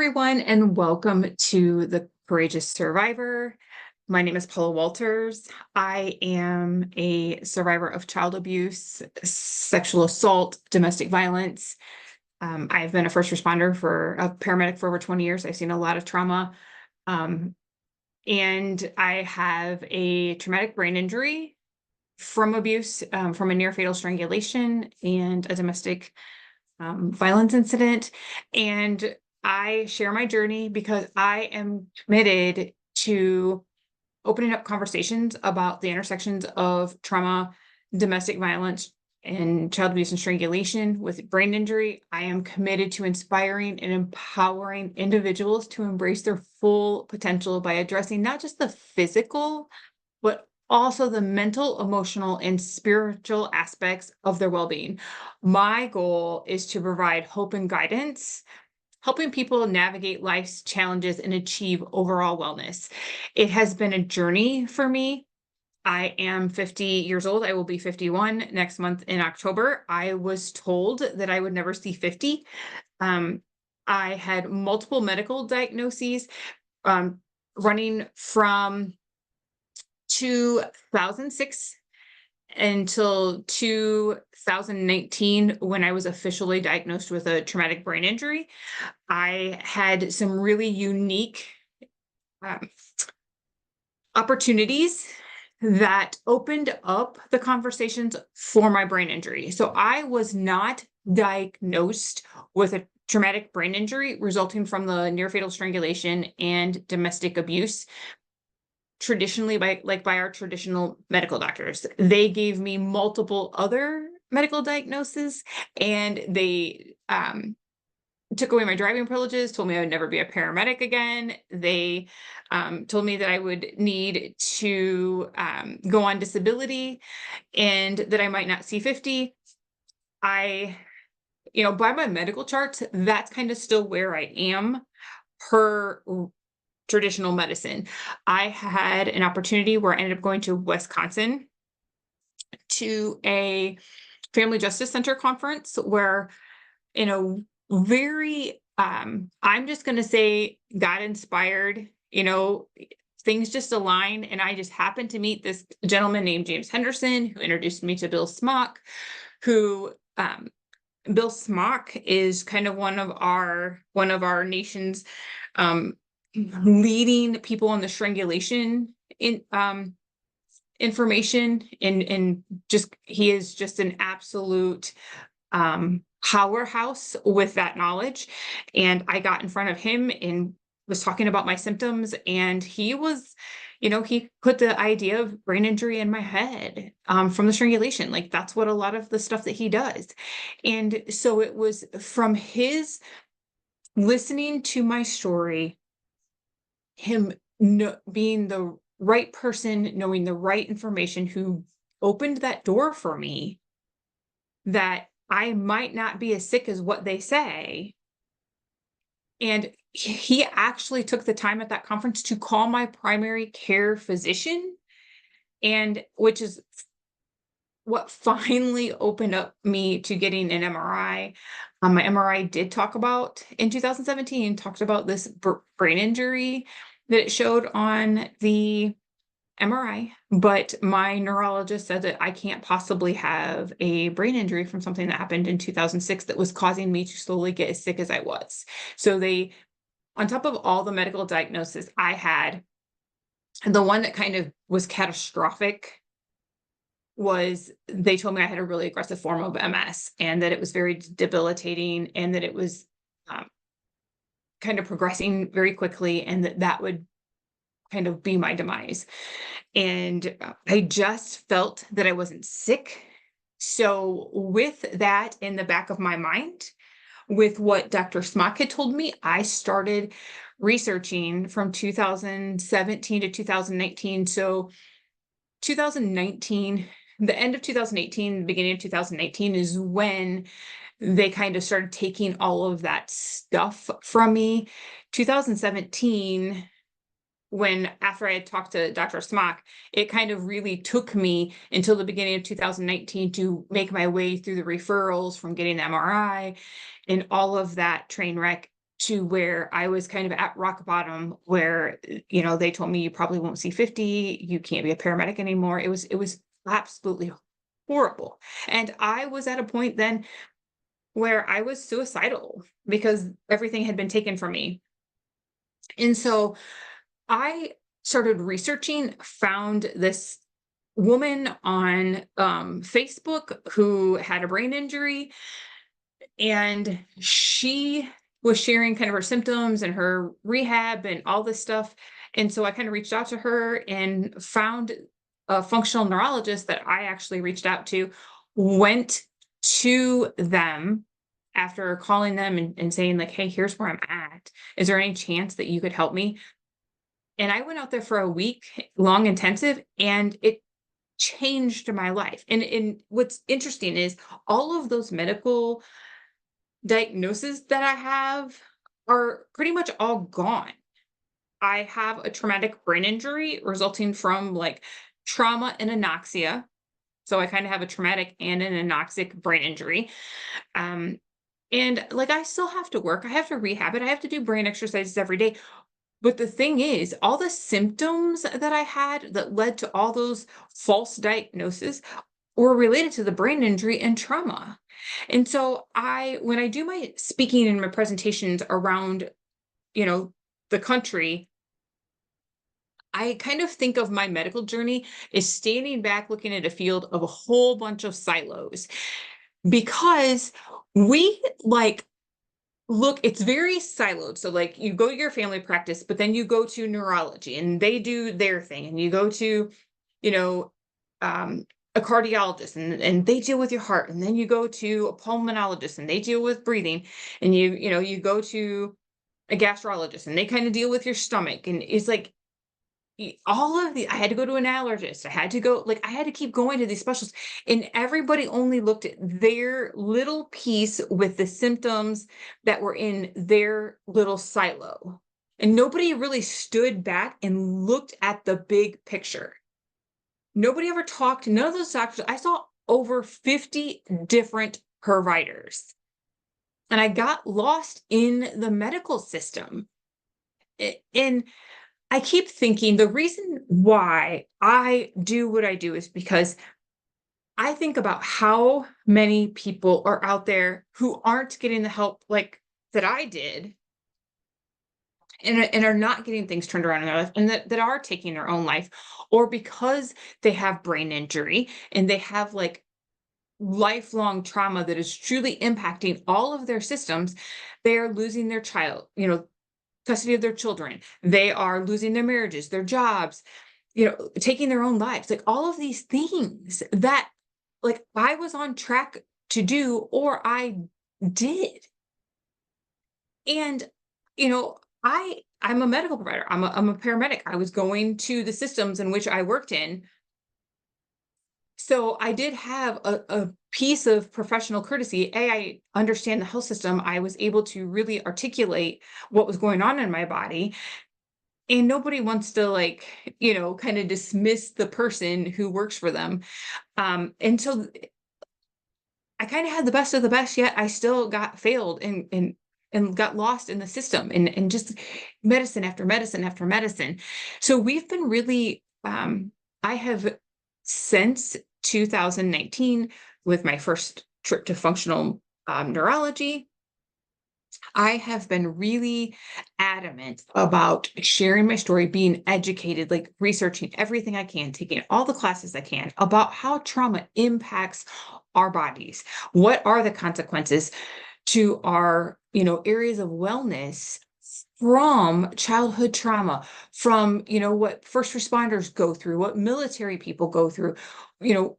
everyone, and welcome to The Courageous Survivor. My name is Paula Walters. I am a survivor of child abuse, sexual assault, domestic violence. I've been a first responder a paramedic for over 20 years. I've seen a lot of trauma. Um, and I have a traumatic brain injury from abuse, from a near fatal strangulation and a domestic violence incident. And I share my journey because I am committed to opening up conversations about the intersections of trauma, domestic violence, and child abuse and strangulation with brain injury. I am committed to inspiring and empowering individuals to embrace their full potential by addressing not just the physical, but also the mental, emotional, and spiritual aspects of their well-being. My goal is to provide hope and guidance, helping people navigate life's challenges and achieve overall wellness. It has been a journey for me. I am 50 years old. I will be 51 next month in October. I was told that I would never see 50. I had multiple medical diagnoses, running from 2006 until 2019, when I was officially diagnosed with a traumatic brain injury. I had some really unique opportunities that opened up the conversations for my brain injury. So I was not diagnosed with a traumatic brain injury resulting from the near fatal strangulation and domestic abuse traditionally by our traditional medical doctors. They gave me multiple other medical diagnoses, and they took away my driving privileges, told me I would never be a paramedic again. They told me that I would need to go on disability and that I might not see 50. By my medical charts, that's kind of still where I am per traditional medicine. I had an opportunity where I ended up going to Wisconsin to a family justice center conference where, in a very, I'm just going to say God inspired, things just align. And I just happened to meet this gentleman named James Henderson, who introduced me to Bill Smock, who, Bill Smock is kind of one of our nation's, leading people on the strangulation information, and just he is just an absolute powerhouse with that knowledge. And I got in front of him and was talking about my symptoms, and he was, he put the idea of brain injury in my head from the strangulation. Like, that's what a lot of the stuff that he does. And so it was from his listening to my story, him being the right person, knowing the right information, who opened that door for me, that I might not be as sick as what they say. And he actually took the time at that conference to call my primary care physician, and which is what finally opened up me to getting an MRI. My MRI did talk about, in 2017, talked about this brain injury that it showed on the MRI, but my neurologist said that I can't possibly have a brain injury from something that happened in 2006 that was causing me to slowly get as sick as I was. So they, on top of all the medical diagnoses I had, the one that kind of was catastrophic was, they told me I had a really aggressive form of MS, and that it was very debilitating, and that it was kind of progressing very quickly, and that would kind of be my demise. And I just felt that I wasn't sick. So with that in the back of my mind, with what Dr. Smock had told me, I started researching from 2017 to 2019. So 2019, the end of 2018, the beginning of 2019 is when they kind of started taking all of that stuff from me. 2017, after I had talked to Dr. Smock, it kind of really took me until the beginning of 2019 to make my way through the referrals from getting the MRI and all of that train wreck to where I was kind of at rock bottom where, they told me you probably won't see 50, you can't be a paramedic anymore. It was absolutely horrible. And I was at a point then where I was suicidal because everything had been taken from me. And so I started researching, found this woman on Facebook who had a brain injury, and she was sharing kind of her symptoms and her rehab and all this stuff. And so I kind of reached out to her and found a functional neurologist that I actually reached out to, went to them after calling them and saying, like, hey, here's where I'm at. Is there any chance that you could help me? And I went out there for a week long intensive, and it changed my life. And what's interesting is all of those medical diagnoses that I have are pretty much all gone. I have a traumatic brain injury resulting from like trauma and anoxia. So I kind of have a traumatic and an anoxic brain injury. Um, and like I still have to work. I have to rehab it. I have to do brain exercises every day. But the thing is, all the symptoms that I had that led to all those false diagnoses were related to the brain injury and trauma. And so when I do my speaking and my presentations around, you know, the country, I kind of think of my medical journey as standing back looking at a field of a whole bunch of silos because we like look, it's very siloed. So like you go to your family practice, but then you go to neurology and they do their thing, and you go to, you know, a cardiologist and they deal with your heart, and then you go to a pulmonologist and they deal with breathing, and you go to a gastrologist and they kind of deal with your stomach, and it's like all of the I had to go to an allergist. I had to keep going to these specialists, and everybody only looked at their little piece with the symptoms that were in their little silo. And nobody really stood back and looked at the big picture. Nobody ever talked, none of those doctors. I saw over 50 different providers. And I got lost in the medical system. And I keep thinking the reason why I do what I do is because I think about how many people are out there who aren't getting the help like that I did, and are not getting things turned around in their life, and that are taking their own life, or because they have brain injury and they have like lifelong trauma that is truly impacting all of their systems, they are losing their child, custody of their children. They are losing their marriages, their jobs, taking their own lives, like all of these things that like I was on track to do or I did. And, I'm a medical provider. I'm a paramedic. I was going to the systems in which I worked in. So I did have a piece of professional courtesy. I understand the health system. I was able to really articulate what was going on in my body. And nobody wants to like, kind of dismiss the person who works for them. And so I kind of had the best of the best, yet I still got failed and got lost in the system and just medicine after medicine after medicine. So we've been really I have since 2019 with my first trip to functional neurology. I have been really adamant about sharing my story, being educated, like researching everything I can, taking all the classes I can about how trauma impacts our bodies. What are the consequences to our, areas of wellness from childhood trauma, from, what first responders go through, what military people go through, you know,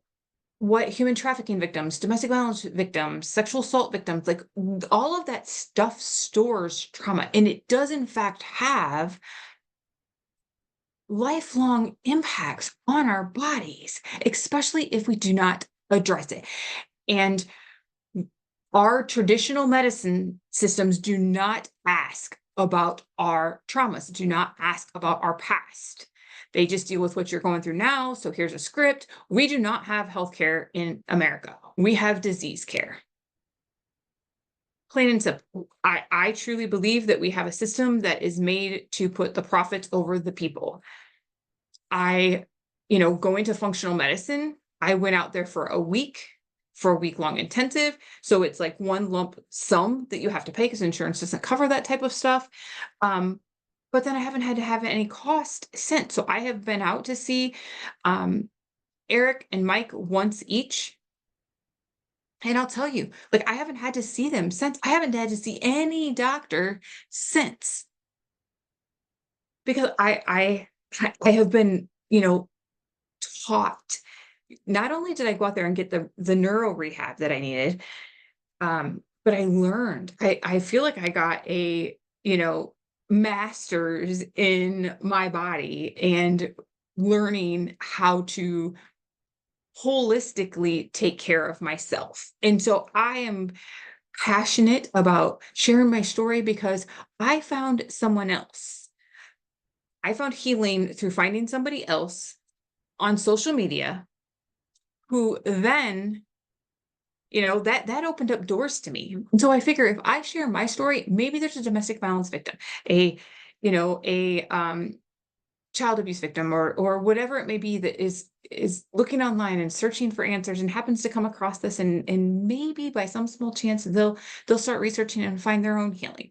what human trafficking victims, domestic violence victims, sexual assault victims, like all of that stuff stores trauma. And it does, in fact, have lifelong impacts on our bodies, especially if we do not address it. And our traditional medicine systems do not ask about our traumas, do not ask about our past. They just deal with what you're going through now. So here's a script. We do not have healthcare in America. We have disease care. Plain and simple. I truly believe that we have a system that is made to put the profits over the people. I, going to functional medicine, I went out there for a week-long intensive. So it's like one lump sum that you have to pay because insurance doesn't cover that type of stuff. Um, but then I haven't had to have any cost since. So I have been out to see um, Eric and Mike once each. And I'll tell you, like, I haven't had to see them since. I haven't had to see any doctor since because I have been, taught. Not only did I go out there and get the neuro rehab that I needed, but I learned. I feel like I got a, master's in my body and learning how to holistically take care of myself. And so I am passionate about sharing my story because I found someone else. I found healing through finding somebody else on social media who then, that opened up doors to me. And so I figure if I share my story, maybe there's a domestic violence victim, a, a child abuse victim or whatever it may be that is looking online and searching for answers and happens to come across this and maybe by some small chance they'll start researching and find their own healing.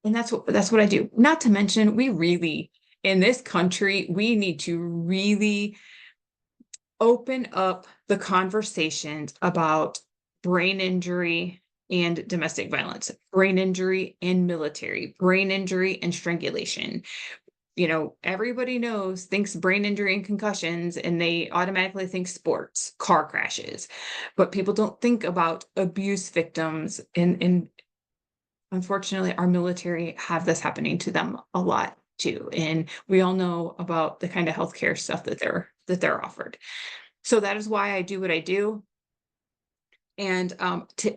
And that's what I do. Not to mention we really in this country we need to really open up the conversations about brain injury and domestic violence, brain injury and military, brain injury and strangulation. Everybody thinks brain injury and concussions, and they automatically think sports, car crashes. But people don't think about abuse victims. And unfortunately, our military have this happening to them a lot too. And we all know about the kind of healthcare stuff that they're offered. So that is why I do what I do. And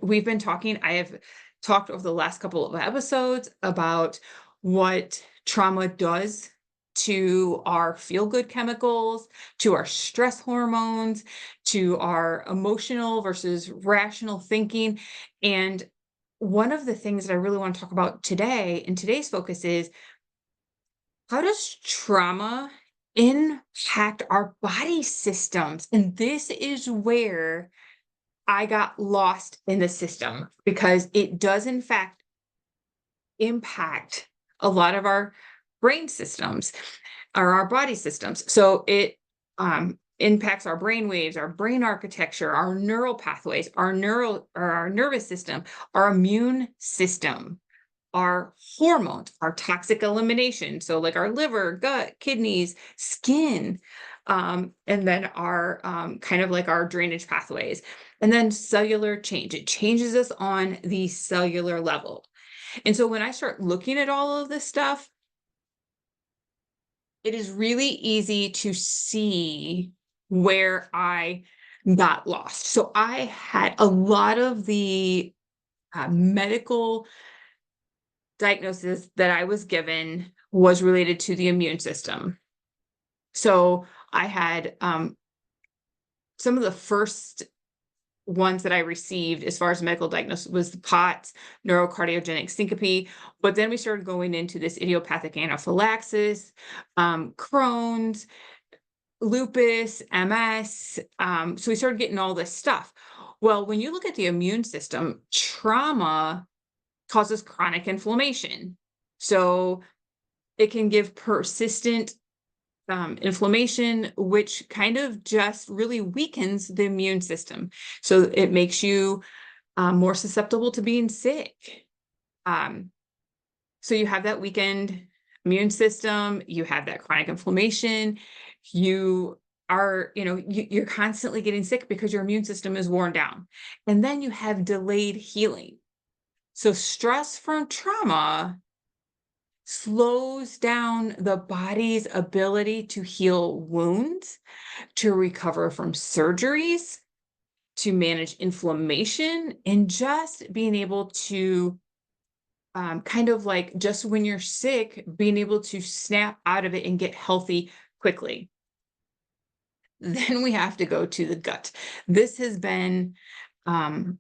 we've been talking, I have talked over the last couple of episodes about what trauma does to our feel-good chemicals, to our stress hormones, to our emotional versus rational thinking. And one of the things that I really want to talk about today in today's focus is how does trauma impact our body systems? And this is where I got lost in the system because it does, in fact, impact a lot of our brain systems or our body systems. So it impacts our brain waves, our brain architecture, our neural pathways, our nervous system, our immune system, our hormones, our toxic elimination. So like our liver, gut, kidneys, skin, and then our kind of like our drainage pathways. And then cellular change. It changes us on the cellular level. And so when I start looking at all of this stuff, it is really easy to see where I got lost. So I had a lot of the medical diagnosis that I was given was related to the immune system. So I had some of the first ones that I received as far as medical diagnosis was the POTS, neurocardiogenic syncope. But then we started going into this idiopathic anaphylaxis, Crohn's, lupus, MS. So we started getting all this stuff. Well, when you look at the immune system, trauma causes chronic inflammation. So it can give persistent inflammation, which kind of just really weakens the immune system. So it makes you more susceptible to being sick. So you have that weakened immune system, you have that chronic inflammation, you are, you're constantly getting sick because your immune system is worn down. And then you have delayed healing. So stress from trauma slows down the body's ability to heal wounds, to recover from surgeries, to manage inflammation, and just being able to kind of like just when you're sick, being able to snap out of it and get healthy quickly. Then we have to go to the gut. This has been my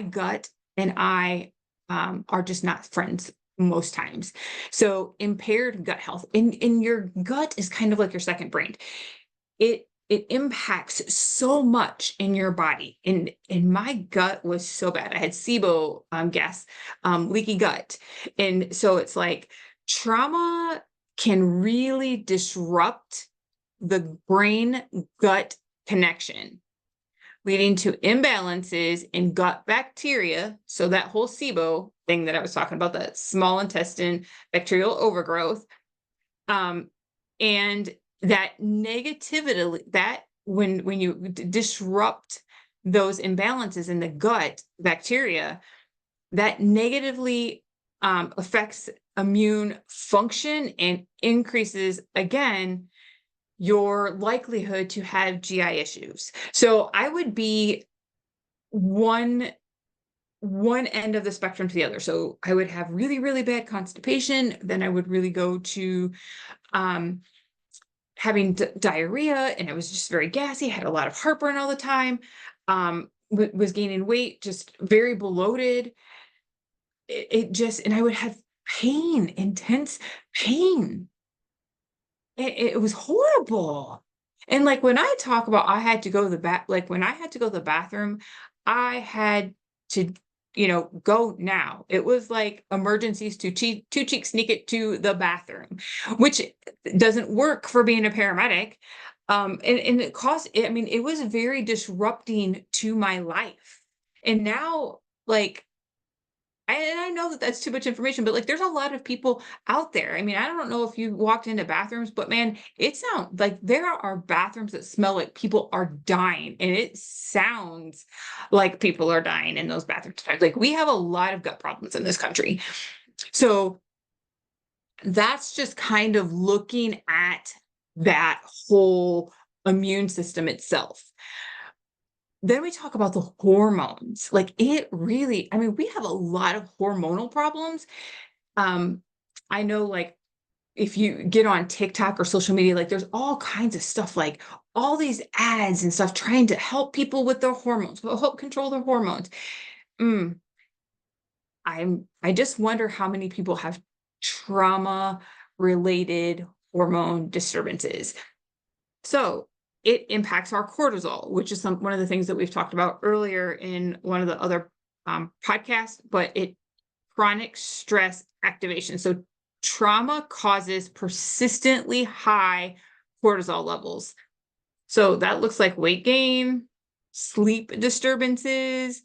gut and I are just not friends most times. So impaired gut health, and your gut is kind of like your second brain. It impacts so much in your body. And my gut was so bad. I had SIBO gas, leaky gut. And so it's like trauma can really disrupt the brain gut connection, leading to imbalances in gut bacteria. So that whole SIBO thing that I was talking about, that small intestine bacterial overgrowth, and that negativity, that when you disrupt those imbalances in the gut bacteria, that negatively affects immune function and increases again your likelihood to have GI issues. So I would be one end of the spectrum to the other. So I would have really, really bad constipation. Then I would really go to um, having diarrhea, and I was just very gassy, had a lot of heartburn all the time, was gaining weight, just very bloated. It just, and I would have pain, intense pain. It was horrible. And like when I talk about I had to go to the like when I had to go to the bathroom, I had to, go now. It was like emergencies to two cheeks sneak it to the bathroom, which doesn't work for being a paramedic. And it cost, I mean, it was very disrupting to my life. And now, like, and I know that that's too much information, but like there's a lot of people out there. I mean, I don't know if you walked into bathrooms, but man, it sounds like there are bathrooms that smell like people are dying. And it sounds like people are dying in those bathrooms. Like we have a lot of gut problems in this country. So that's just kind of looking at that whole immune system itself. Then we talk about the hormones. Like it really, I mean, we have a lot of hormonal problems. Um, I know like if you get on TikTok or social media, like there's all kinds of stuff, like all these ads and stuff trying to help people with their hormones, help control their hormones. Mm, I just wonder how many people have trauma related hormone disturbances. So it impacts our cortisol, which is one of the things that we've talked about earlier in one of the other podcasts, but chronic stress activation. So trauma causes persistently high cortisol levels. So that looks like weight gain, sleep disturbances,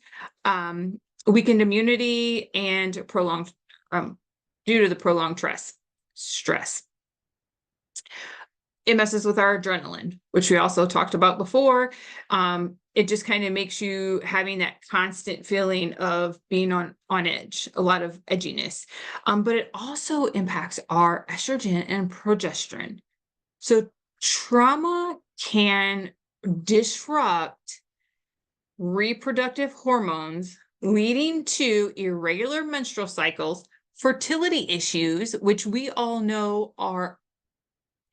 weakened immunity, and prolonged due to the prolonged stress. It messes with our adrenaline, which we also talked about before. It just kind of makes you having that constant feeling of being on edge, a lot of edginess. But it also impacts our estrogen and progesterone. So trauma can disrupt reproductive hormones, leading to irregular menstrual cycles, fertility issues, which we all know are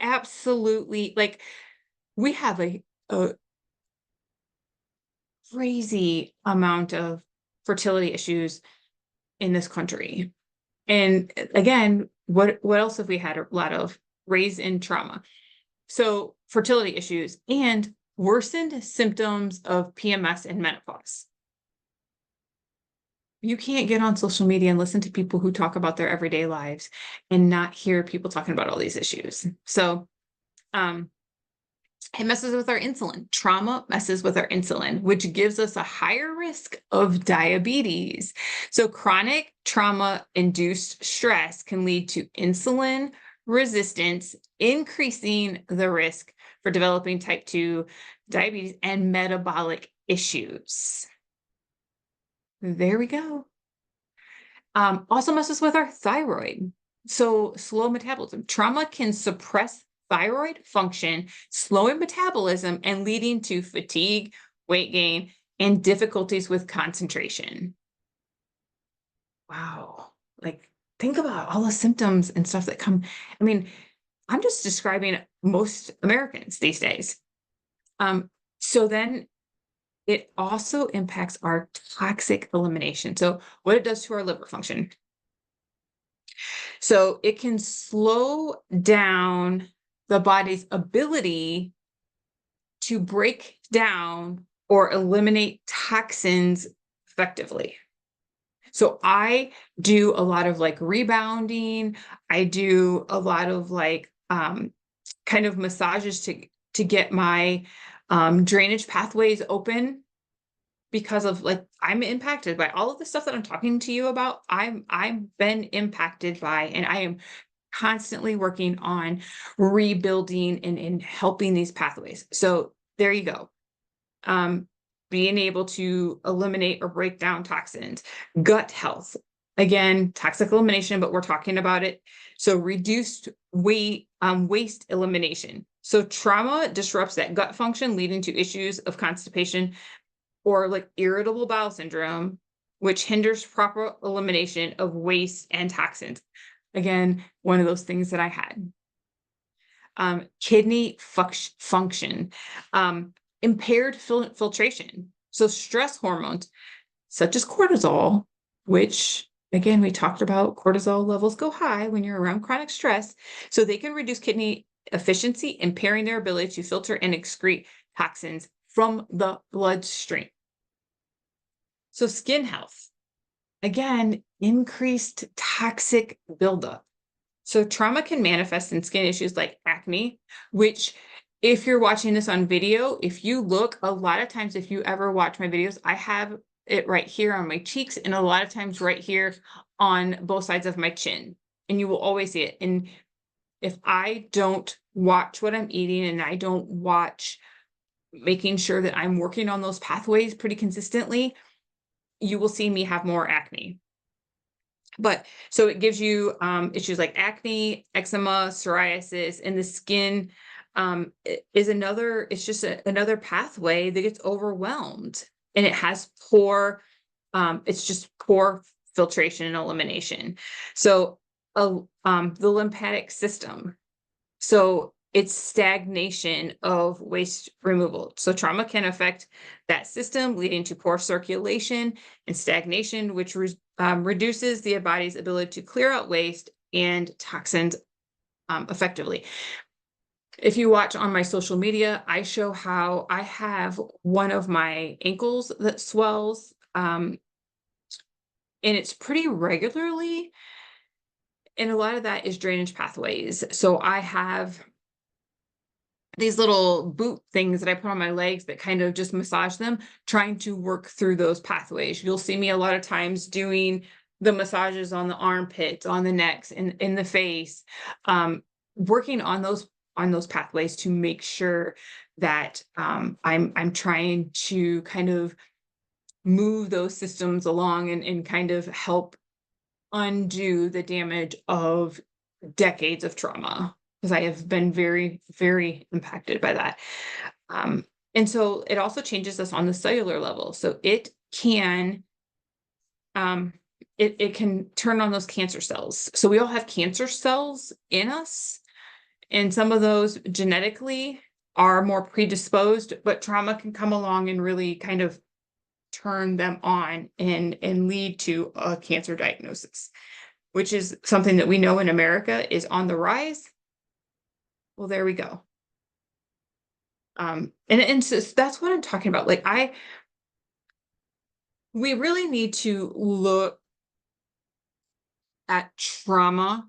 absolutely, like, we have a crazy amount of fertility issues in this country. And again, what else have we had a lot of? Raised in trauma. So fertility issues and worsened symptoms of PMS and menopause. You can't get on social media and listen to people who talk about their everyday lives and not hear people talking about all these issues. So it messes with our insulin. Trauma messes with our insulin, which gives us a higher risk of diabetes. So chronic trauma-induced stress can lead to insulin resistance, increasing the risk for developing type 2 diabetes and metabolic issues. There we go. Also messes with our thyroid. So slow metabolism. Trauma can suppress thyroid function, slowing metabolism and leading to fatigue, weight gain, and difficulties with concentration. Wow. Like, think about all the symptoms and stuff that come. I mean, I'm just describing most Americans these days. So then it also impacts our toxic elimination. So what it does to our liver function. So it can slow down the body's ability to break down or eliminate toxins effectively. So I do a lot of like rebounding. I do a lot of like kind of massages to get my drainage pathways open, because of like I'm impacted by all of the stuff that I'm talking to you about. I've been impacted by, and I am constantly working on rebuilding and helping these pathways. So there you go. Um, Being able to eliminate or break down toxins, gut health. Again, toxic elimination, but we're talking about it. So reduced weight, waste elimination. So trauma disrupts that gut function, leading to issues of constipation or like irritable bowel syndrome, which hinders proper elimination of waste and toxins. Again, one of those things that I had. Kidney function, impaired filtration. So stress hormones such as cortisol, which again, we talked about cortisol levels go high when you're around chronic stress. So they can reduce kidney efficiency, impairing their ability to filter and excrete toxins from the bloodstream. So skin health, again, increased toxic buildup. So trauma can manifest in skin issues like acne, which if you're watching this on video, if you look, a lot of times, if you ever watch my videos, I have it right here on my cheeks and a lot of times right here on both sides of my chin. And you will always see it. And if I don't watch what I'm eating and I don't watch making sure that I'm working on those pathways pretty consistently, you will see me have more acne. But so it gives you issues like acne, eczema, psoriasis, and the skin is another, it's just another pathway that gets overwhelmed, and it has poor, it's just poor filtration and elimination. So the lymphatic system. So it's stagnation of waste removal. So trauma can affect that system, leading to poor circulation and stagnation, which reduces the body's ability to clear out waste and toxins effectively. If you watch on my social media, I show how I have one of my ankles that swells, and it's pretty regularly. And a lot of that is drainage pathways. So I have these little boot things that I put on my legs that kind of just massage them, trying to work through those pathways. You'll see me a lot of times doing the massages on the armpits, on the necks, in the face, working on those pathways to make sure that I'm trying to kind of move those systems along and kind of help undo the damage of decades of trauma, because I have been very, very impacted by that. And so it also changes us on the cellular level. So it can it can turn on those cancer cells. So we all have cancer cells in us, and some of those genetically are more predisposed, but trauma can come along and really kind of turn them on and lead to a cancer diagnosis, which is something that we know in America is on the rise. Well, there we go. And so that's what I'm talking about. Like we really need to look at trauma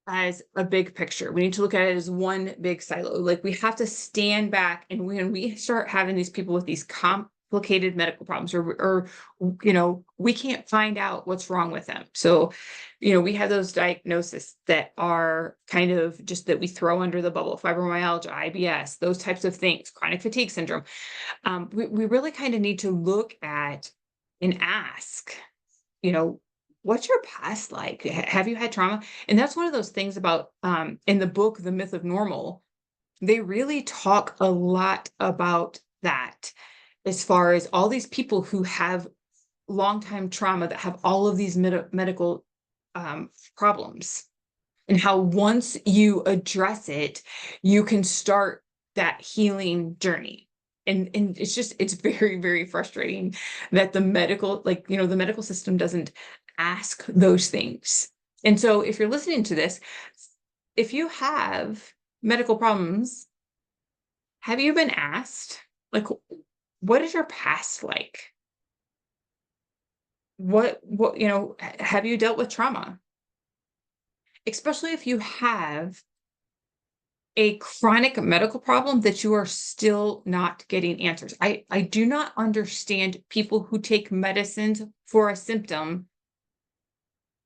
as a big picture. We need to look at it as one big silo. Like we have to stand back, and when we start having these people with these complicated medical problems, or we can't find out what's wrong with them. So, we have those diagnoses that are kind of just that we throw under the bubble: fibromyalgia, IBS, those types of things, chronic fatigue syndrome. We really kind of need to look at and ask, you know, what's your past like? Have you had trauma? And that's one of those things about in the book, The Myth of Normal, they really talk a lot about that, as far as all these people who have long time trauma that have all of these medical problems, and how once you address it, you can start that healing journey. And it's very, very frustrating that the medical, like, the medical system doesn't ask those things. And so if you're listening to this, if you have medical problems, have you been asked, like, what is your past like? What, have you dealt with trauma? Especially if you have a chronic medical problem that you are still not getting answers. I do not understand people who take medicines for a symptom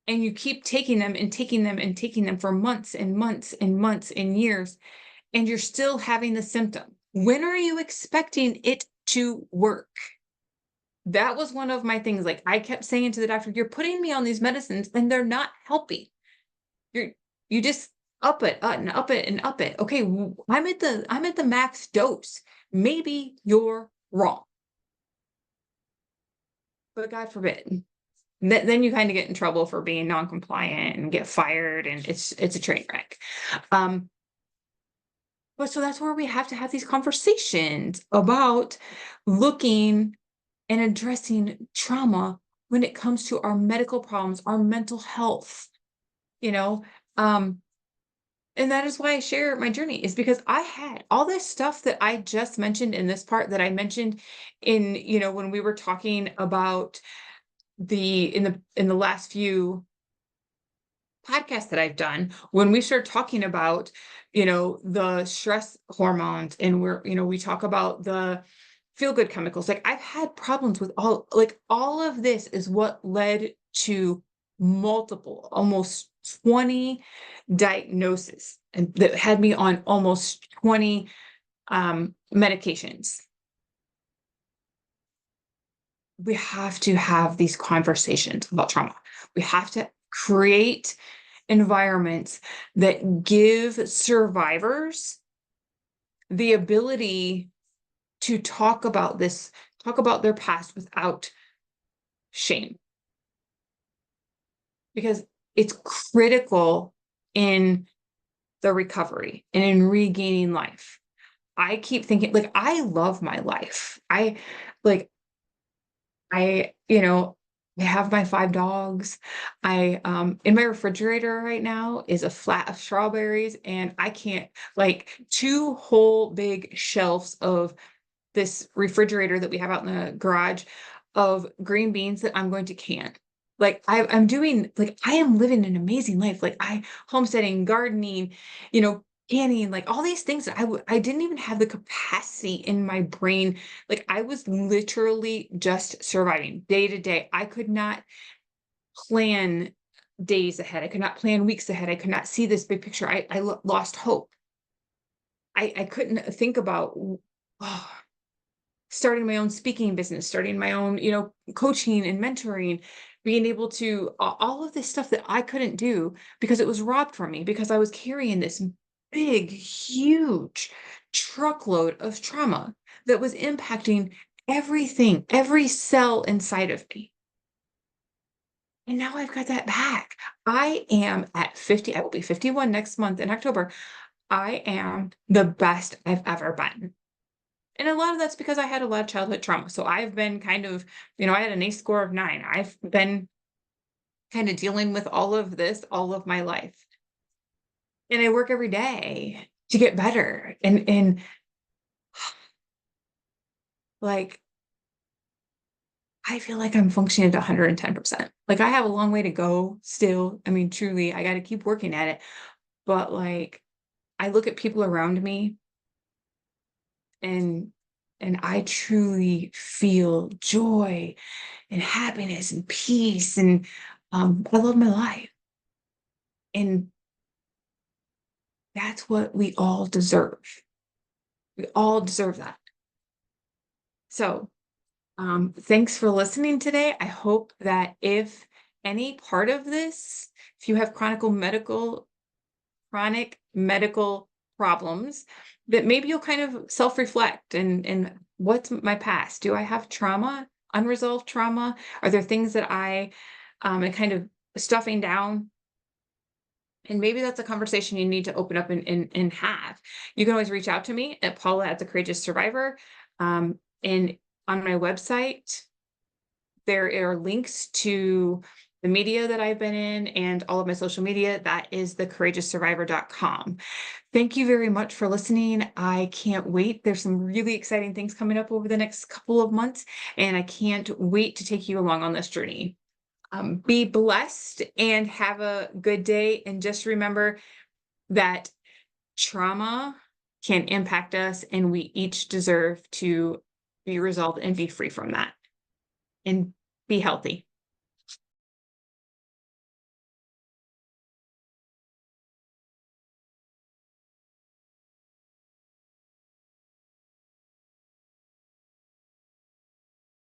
and you keep taking them and taking them and taking them for months and months and months and years, and you're still having the symptom. When are you expecting it to work? That was one of my things. Like, I kept saying to the doctor, you're putting me on these medicines and they're not helping. You're you just up it and up it and up it. Okay, I'm at the max dose. Maybe you're wrong, but God forbid. Then you kind of get in trouble for being non-compliant and get fired, and it's a train wreck. Um, but so that's where we have to have these conversations about looking and addressing trauma when it comes to our medical problems, our mental health, you know. Um, And that is why I share my journey, is because I had all this stuff that I just mentioned in this part that I mentioned in, when we were talking about in the last few podcasts that I've done, when we start talking about, the stress hormones, and we talk about the feel good chemicals. Like, I've had problems with all of this is what led to multiple, almost 20 diagnosis, and that had me on almost 20 medications. We have to have these conversations about trauma. We have to create environments that give survivors the ability to talk about their past without shame, because it's critical in the recovery and in regaining life. I keep thinking, like, I love my life. Like, I have my 5 dogs. In my refrigerator right now is a flat of strawberries, and I can't, like, 2 whole big shelves of this refrigerator that we have out in the garage of green beans that I'm going to can. Like, I'm doing, like, I am living an amazing life. Like, homesteading, gardening, you know, canning, like, all these things that I didn't even have the capacity in my brain. Like, I was literally just surviving day to day. I could not plan days ahead. I could not plan weeks ahead. I could not see this big picture. Lost hope. I couldn't think about, oh, starting my own speaking business, starting my own, coaching and mentoring, being able to, all of this stuff that I couldn't do because it was robbed from me, because I was carrying this big, huge truckload of trauma that was impacting everything, every cell inside of me. And now I've got that back. I am at 50. I will be 51 next month in October. I am the best I've ever been. And a lot of that's because I had a lot of childhood trauma. So I've been kind of, I had an ACE score of 9. I've been kind of dealing with all of this all of my life. And I work every day to get better. And like, I feel like I'm functioning at 110%. Like, I have a long way to go still. I mean, truly, I got to keep working at it. But like, I look at people around me, and I truly feel joy and happiness and peace, and I love my life. And that's what we all deserve. We all deserve that. So, thanks for listening today. I hope that if any part of this, if you have chronic medical problems, that maybe you'll kind of self-reflect, and what's my past? Do I have trauma, unresolved trauma? Are there things that I am kind of stuffing down? And maybe that's a conversation you need to open up and have. You can always reach out to me at Paula at the Courageous Survivor. And on my website, there are links to the media that I've been in and all of my social media. That is thecourageoussurvivor.com. Thank you very much for listening. I can't wait. There's some really exciting things coming up over the next couple of months, and I can't wait to take you along on this journey. Be blessed and have a good day. And just remember that trauma can impact us, and we each deserve to be resolved and be free from that. And be healthy.